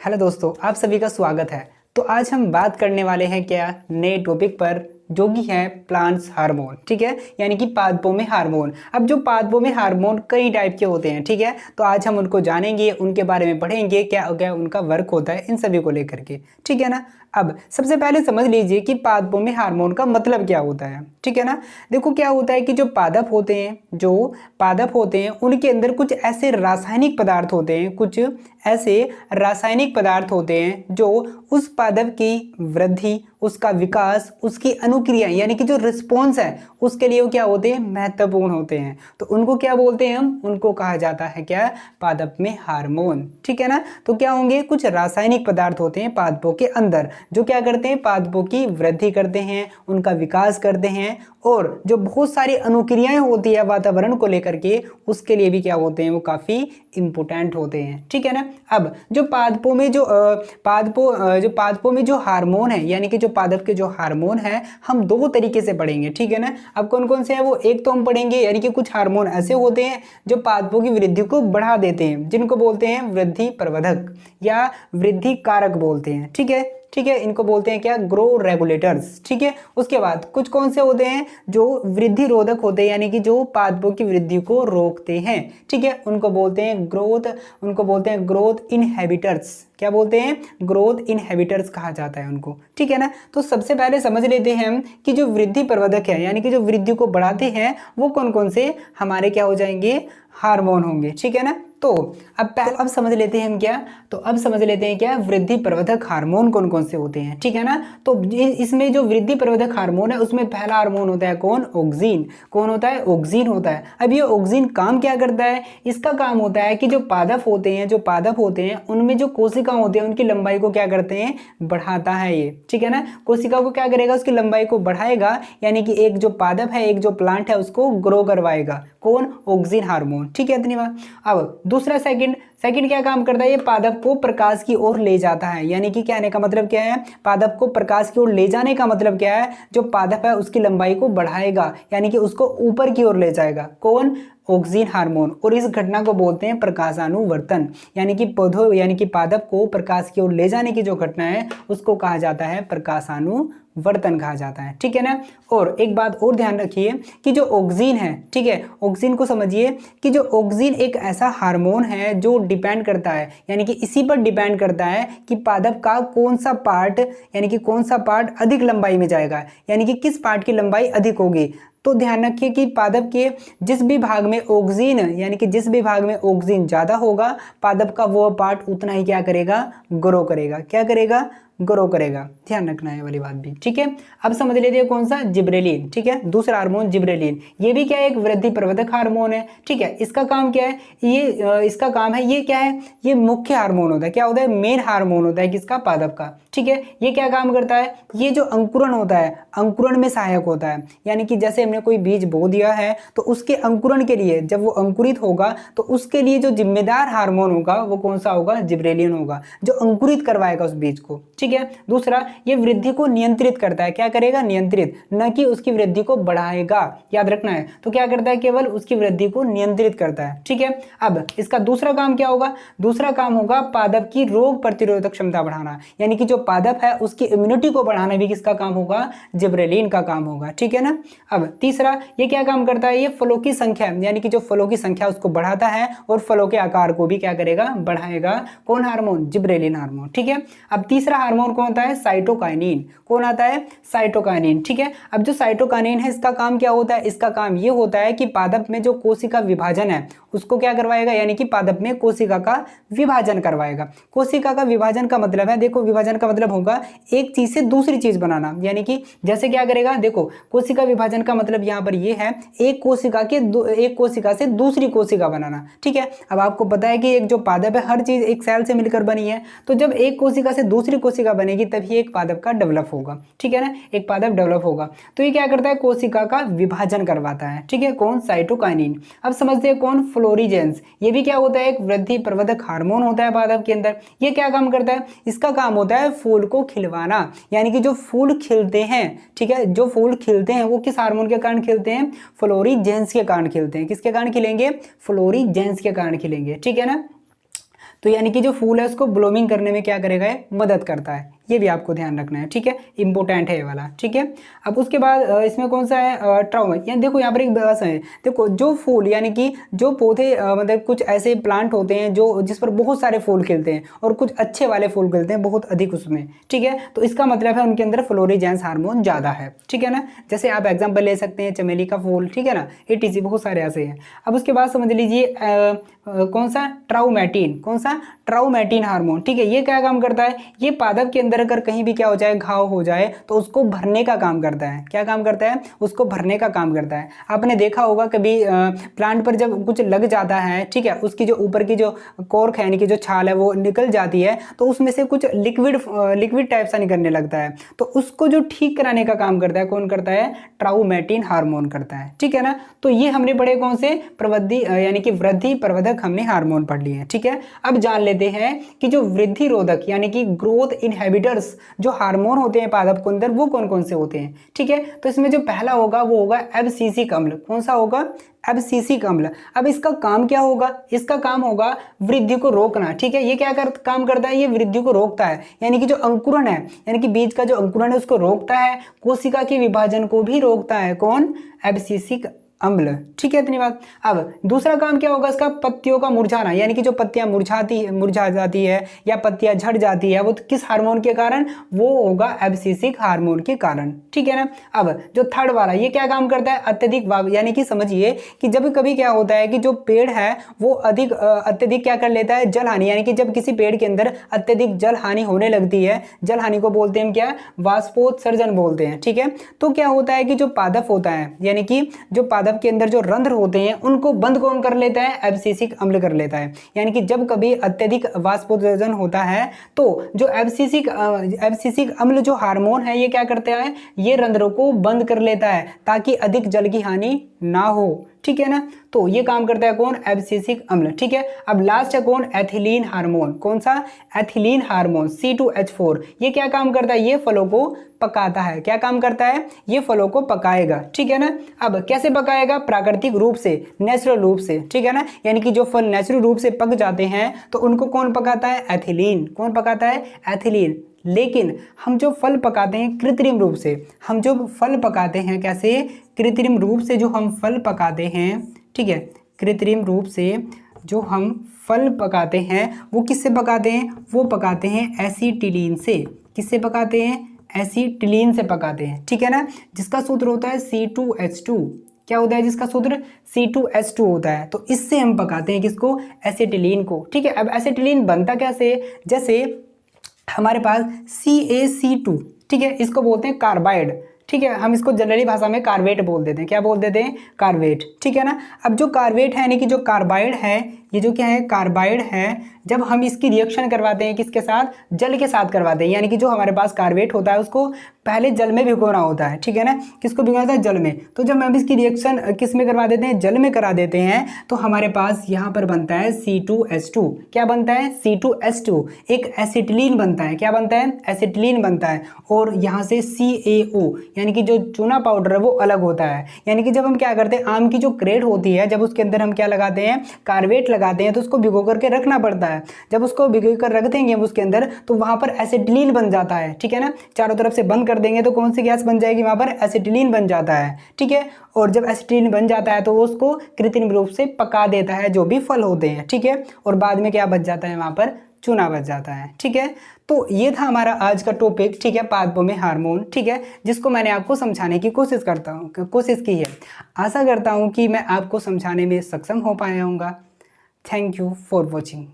Hello दोस्तों, आप सभी का स्वागत है। तो आज हम बात करने वाले हैं क्या नए टॉपिक पर, जो कि है प्लांट्स हार्मोन। ठीक है, यानी कि पादपों में हार्मोन। अब जो पादपों में हार्मोन कई टाइप के होते हैं, ठीक है, तो आज हम उनको जानेंगे, उनके बारे में पढ़ेंगे, क्या क्या उनका वर्क होता है, इन सभी को लेकर के। ठीक है ना। अब सबसे पहले समझ लीजिए कि पादपों में हार्मोन का मतलब क्या होता है। ठीक है ना। देखो क्या होता है कि जो पादप होते हैं उनके अंदर कुछ ऐसे रासायनिक पदार्थ होते हैं, जो उस पादप की वृद्धि, उसका विकास, उसकी अनुक्रिया यानी कि जो रिस्पॉन्स है उसके लिए वो क्या होते हैं, महत्वपूर्ण होते हैं। तो उनको क्या बोलते हैं हम, उनको कहा जाता है क्या, पादप में हार्मोन। ठीक है ना। तो क्या होंगे, कुछ रासायनिक पदार्थ होते हैं पादपों के अंदर जो क्या करते हैं, पादपों की वृद्धि करते हैं, उनका विकास करते हैं, और जो बहुत सारी अनुक्रियाएं होती है वातावरण को लेकर के, उसके लिए भी क्या होते हैं, वो काफी इंपोर्टेंट होते हैं। ठीक है ना। अब जो पादपों में जो हार्मोन है, यानी कि जो पादप के जो हार्मोन है, हम दो तरीके से पढ़ेंगे। ठीक है ना। अब कौन कौन से हैं वो, एक तो हम पढ़ेंगे यानी कि कुछ हार्मोन ऐसे होते हैं जो पादपों की वृद्धि को बढ़ा देते हैं, जिनको बोलते हैं वृद्धि प्रवर्धक या वृद्धि कारक बोलते हैं। ठीक है, इनको बोलते हैं क्या, ग्रो रेगुलेटर्स। ठीक है। उसके बाद कुछ कौन से होते हैं जो वृद्धि रोधक होते हैं, यानी कि जो पादपों की वृद्धि को रोकते हैं। ठीक है, उनको बोलते हैं ग्रोथ इनहिबिटर्स। क्या बोलते हैं, ग्रोथ इनहिबिटर्स कहा जाता है उनको। ठीक है ना। तो सबसे पहले समझ लेते हैं हम कि जो वृद्धि प्रवर्धक है, यानी कि जो वृद्धि को बढ़ाते हैं, वो कौन कौन से हमारे क्या हो जाएंगे, हार्मोन होंगे। ठीक है ना। तो अब समझ लेते हैं हम क्या, वृद्धि प्रवर्धक हार्मोन कौन कौन से होते हैं। ठीक है ना। तो इसमें जो वृद्धि प्रवर्धक हार्मोन है, उसमें पहला हार्मोन होता है कौन, ऑक्सीन। कौन होता है, ऑक्सीन होता है। अब ये ऑक्सीन काम क्या करता है, इसका काम होता है कि जो पादप होते हैं उनमें जो कोशिका होते हैं, उनकी लंबाई को क्या करते हैं, बढ़ाता है ये। ठीक है ना। कोशिका को क्या करेगा, उसकी लंबाई को बढ़ाएगा, यानी कि एक जो पादप है, एक जो प्लांट है, उसको ग्रो करवाएगा। कौन, ऑक्सीन हार्मोन। ठीक है, इतनी बात। अब दूसरा सेकंड क्या काम करता है, ये पादप को प्रकाश की ओर ले जाता है। यानी कि कहने का मतलब क्या है, पादप को प्रकाश की ओर ले जाने का मतलब क्या है, जो पादप है उसकी लंबाई को बढ़ाएगा, यानी कि उसको ऊपर की ओर ले जाएगा। कौन, ऑक्सीन हार्मोन। और इस घटना को बोलते हैं प्रकाशानुवर्तन, यानी कि पादप को प्रकाश की ओर ले जाने की जो घटना है, उसको कहा जाता है प्रकाशानुवर्तन कहा जाता है। ठीक है ना। और एक बात और ध्यान रखिए कि जो ऑक्सीन है, ठीक है, ऑक्सीन को समझिए कि जो ऑक्सीन एक ऐसा हार्मोन है जो डिपेंड करता है, यानी कि इसी पर डिपेंड करता है कि पादप का कौन सा पार्ट अधिक लंबाई में जाएगा, यानी कि किस पार्ट की लंबाई अधिक होगी। तो ध्यान रखिए कि पादप के जिस भी भाग में ऑक्सीजन ज्यादा होगा, पादप का वो पार्ट उतना ही क्या करेगा, ग्रो करेगा। ध्यान रखना है वाली बात भी। ठीक है। अब समझ लेते हैं कौन सा, जिब्रेलिन। ठीक है, दूसरा हार्मोन जिब्रेलिन। ये भी क्या है, एक वृद्धि प्रवर्धक हार्मोन है। ठीक है, इसका काम क्या है, ये क्या है, ये मुख्य हार्मोन होता है। क्या होता है, मेन हार्मोन होता है किसका, पादप का। ठीक है, ये क्या काम करता है, ये जो अंकुरण होता है, अंकुरण में सहायक होता है। यानी कि जैसे हमने कोई बीज बो दिया है, तो उसके अंकुरण के लिए, जब वो अंकुरित होगा, तो उसके लिए जो जिम्मेदार हार्मोन होगा वो कौन सा होगा, जिब्रेलिन होगा, जो अंकुरित करवाएगा उस बीज को। ठीक है। दूसरा, ये वृद्धि को नियंत्रित करता है। क्या करेगा, नियंत्रित, न कि उसकी वृद्धि को बढ़ाएगा, याद रखना है। तो क्या करता है, केवल उसकी वृद्धि को नियंत्रित करता है। ठीक है। अब इसका दूसरा काम क्या होगा, दूसरा काम होगा पादप की रोग प्रतिरोधक क्षमता बढ़ाना, यानी कि जो पादप है उसकी इम्यूनिटी को बढ़ाना भी किसका काम होगा, जिब्रेलिन का काम होगा। ठीक है ना। अब तीसरा, ये क्या काम करता है, ये फलों की संख्या, यानी कि जो फलों की संख्या उसको बढ़ाता है, और फलों के आकार को भी क्या करेगा, बढ़ाएगा। कौन हार्मोन, जिब्रेलिन हार्मोन। ठीक है। अब तीसरा हार्मोन कौन होता है, साइटोकाइनिन। कौन आता है, साइटोकाइनिन। ठीक है। अब जो साइटोकाइनिन है, इसका काम क्या होता है, इसका काम ये होता है कि पादप में जो कोशिका विभाजन है उसको क्या करवाएगा, यानी कि पादप में कोशिका का विभाजन करवाएगा। कोशिका का विभाजन का मतलब है, देखो विभाजन का मतलब होगा एक चीज से दूसरी चीज बनाना, यानी कि जैसे क्या करेगा, देखो कोशिका विभाजन का मतलब यहाँ पर ये है, एक कोशिका से दूसरी कोशिका बनाना। ठीक है। अब आपको पता है कि एक जो पादप है, हर चीज एक सेल से मिलकर बनी है, तो जब एक कोशिका से दूसरी कोशिका बनेगी तभी एक पादप का डेवलप होगा। ठीक है ना, एक पादप डेवलप होगा। तो ये क्या करता है, कोशिका का विभाजन करवाता है। ठीक है, कौन, साइटोकाइनिन। अब समझते हैं कौन, फ्लोरीजेंस। ये भी क्या होता है, एक वृद्धि प्रवर्धक हार्मोन होता है पादप के अंदर। ये क्या काम करता है, इसका काम होता है फूल को खिलवाना, यानी कि जो फूल खिलते हैं, ठीक है, जो फूल खिलते हैं वो किस हार्मोन के कारण खिलते हैं, फ्लोरीजेंस के कारण खिलते हैं। किसके कारण खिलेंगे, फ्लोरीजेंस के कारण खिलेंगे। ठीक है ना। तो यानी कि जो फूल है उसको ब्लूमिंग करने में क्या करेगा, ये मदद करता है। ये भी आपको ध्यान रखना है, ठीक है, इंपॉर्टेंट है ये वाला, ठीक है। अब उसके बाद इसमें कौन सा है, ट्राउमा। यानी देखो यहाँ पर एक बस है, देखो जो फूल यानी कि जो पौधे मतलब कुछ ऐसे प्लांट होते हैं जो जिस पर बहुत सारे फूल खिलते हैं और कुछ अच्छे वाले फूल खिलते हैं बहुत अधिक उसमें, ठीक है, तो इसका मतलब है उनके अंदर फ्लोरिजेंस हार्मोन ज़्यादा है, ठीक है ना। जैसे आप एग्जाम्पल ले सकते हैं चमेली का फूल, ठीक है ना, etc बहुत सारे ऐसे हैं। अब उसके बाद समझ लीजिए कौन सा, ट्राउमेटिन, कौन सा, ट्राउमेटिन हार्मोन, ठीक है। ये क्या काम करता है, ये पादप के अंदर अगर कहीं भी क्या हो जाए, घाव हो जाए तो उसको भरने का काम करता है। क्या काम करता है, उसको भरने का काम करता है। आपने देखा होगा कभी प्लांट पर जब कुछ लग जाता है, ठीक है, उसकी जो ऊपर की जो कोर्क है यानी कि जो छाल है वो निकल जाती है, तो उसमें से कुछ लिक्विड टाइप सा निकलने लगता है, तो उसको जो ठीक कराने का काम करता है कौन करता है, ट्राउमेटिन हार्मोन करता है, ठीक है ना। तो ये हमने पढ़े कौन से, प्रवृद्धि यानी कि वृद्धि प्रवर्धक हमने हार्मोन पढ़ लिए हैं, ठीक है। अब जान लेते हैं कि जो वृद्धि रोधक यानी कि ग्रोथ इनहिबिटर्स जो हार्मोन होते हैं पादप के अंदर वो कौन कौन से होते हैं, ठीक है। तो इसमें जो पहला होगा वो होगा एब्सिसिक अम्ल। कौन सा होगा, एब्सिसिक अम्ल। अब इसका काम क्या होगा, इसका काम होगा वृद्धि को रोकना, ठीक है। ये क्या काम करता है, ये वृद्धि को रोकता है, यानी कि जो अंकुरण है यानी कि बीज का जो अंकुरण है उसको रोकता है, कोशिका के विभाजन को भी रोकता है, कौन, एब्सिसिक अम्ल, ठीक है, इतनी बात। अब दूसरा काम क्या होगा इसका, पत्तियों का मुरझाना, यानी कि जो पत्तियां मुरझा जाती है या पत्तियां झड़ जाती है वो किस हार्मोन के कारण, वो होगा एब्सिसिक हार्मोन के कारण, ठीक है ना। अब जो थर्ड वाला ये क्या काम करता है, अत्यधिक यानी कि समझिए कि जब कभी क्या होता है कि जो पेड़ है वो अत्यधिक क्या कर लेता है, जल हानि, यानी कि जब किसी पेड़ के अंदर अत्यधिक जल हानि होने लगती है, जल हानि को बोलते हैं क्या, वाष्पोत्सर्जन बोलते हैं, ठीक है। तो क्या होता है कि जो पादप होता है यानी कि जो पादप के अंदर जो रंध्र होते हैं उनको बंद कौन कर लेता है, एब्सिसिक अम्ल कर लेता है। यानी कि जब कभी अत्यधिक वाष्पोत्सर्जन होता है तो जो एब्सिसिक अम्ल जो हार्मोन है ये क्या करता है, ये रंध्रों को बंद कर लेता है ताकि अधिक जल की हानि ना हो, ठीक है ना। तो ये काम करता है कौन, एब्सिसिक अम्ल, ठीक है। अब लास्ट है कौन, एथिलीन हार्मोन। कौन सा, एथिलीन हार्मोन C2H4। ये क्या काम करता है, ये फलों को पकाता है। क्या काम करता है, ये फलों को पकाएगा, ठीक है ना। अब कैसे पकाएगा, प्राकृतिक रूप से, नेचुरल रूप से, ठीक है ना। यानी कि जो फल नेचुरल रूप से पक जाते हैं तो उनको कौन पकाता है, एथिलीन। कौन पकाता है, एथिलीन। लेकिन हम जो फल पकाते हैं कृत्रिम रूप से, हम जो फल पकाते हैं कैसे, कृत्रिम रूप से जो हम फल पकाते हैं, ठीक है, कृत्रिम रूप से जो हम फल पकाते हैं वो किससे पकाते हैं, वो पकाते हैं एसीटिलीन से। किससे पकाते हैं, एसीटिलीन से पकाते हैं, ठीक है ना, जिसका सूत्र होता है C2H2। क्या होता है जिसका सूत्र, C2H2 होता है। तो इससे हम पकाते हैं किसको, एसीटिलीन को, ठीक है। अब एसीटिलीन बनता कैसे, जैसे हमारे पास CaC2, ठीक है, इसको बोलते हैं कार्बाइड, ठीक है, हम इसको जनरली भाषा में कार्बेट बोल देते हैं। क्या बोल देते हैं, कार्बेट, ठीक है ना। अब जो कार्बेट है यानी कि जो कार्बाइड है, ये जो क्या है, कार्बाइड है, जब हम इसकी रिएक्शन करवाते हैं किसके साथ, जल के साथ करवाते हैं। यानी कि जो हमारे पास कार्बेट होता है उसको पहले जल में भिगोना होता है, ठीक है ना, किसको भिगोना होता है, जल में। तो जब हम इसकी रिएक्शन किस में करवा देते हैं, जल में करा देते हैं, तो हमारे पास यहाँ पर बनता है C2H2। क्या बनता है, C2H2, एक एसिटिलीन बनता है। क्या बनता है, एसिटिलीन बनता है। और यहाँ से CaO यानी कि जो चूना पाउडर है वो अलग होता है। यानी कि जब हम क्या करते हैं, आम की जो क्रेट होती है जब उसके अंदर हम क्या लगाते हैं, कार्बेट लगाते हैं, तो उसको भिगो करके रखना पड़ता है। जब उसको भिगो कर रख देंगे हम उसके अंदर तो वहां पर एसिटिलीन बन जाता है, ठीक है ना। चारों तरफ से बंद कर देंगे तो कौन सी गैस बन जाएगी, वहां पर एसिटिलीन बन जाता है, ठीक है। और जब एसिटिलीन बन जाता है तो वो उसको कृत्रिम रूप से पका देता है जो भी फल होते हैं, ठीक है। और बाद में क्या बच जाता है, वहां पर चूना बच जाता है, ठीक है। तो ये था हमारा आज का टॉपिक, ठीक है, पादपों में हार्मोन, ठीक है, जिसको मैंने आपको समझाने की कोशिश की है। आशा करता हूँ कि मैं आपको समझाने में सक्षम हो पाया हूँगा। Thank you for watching.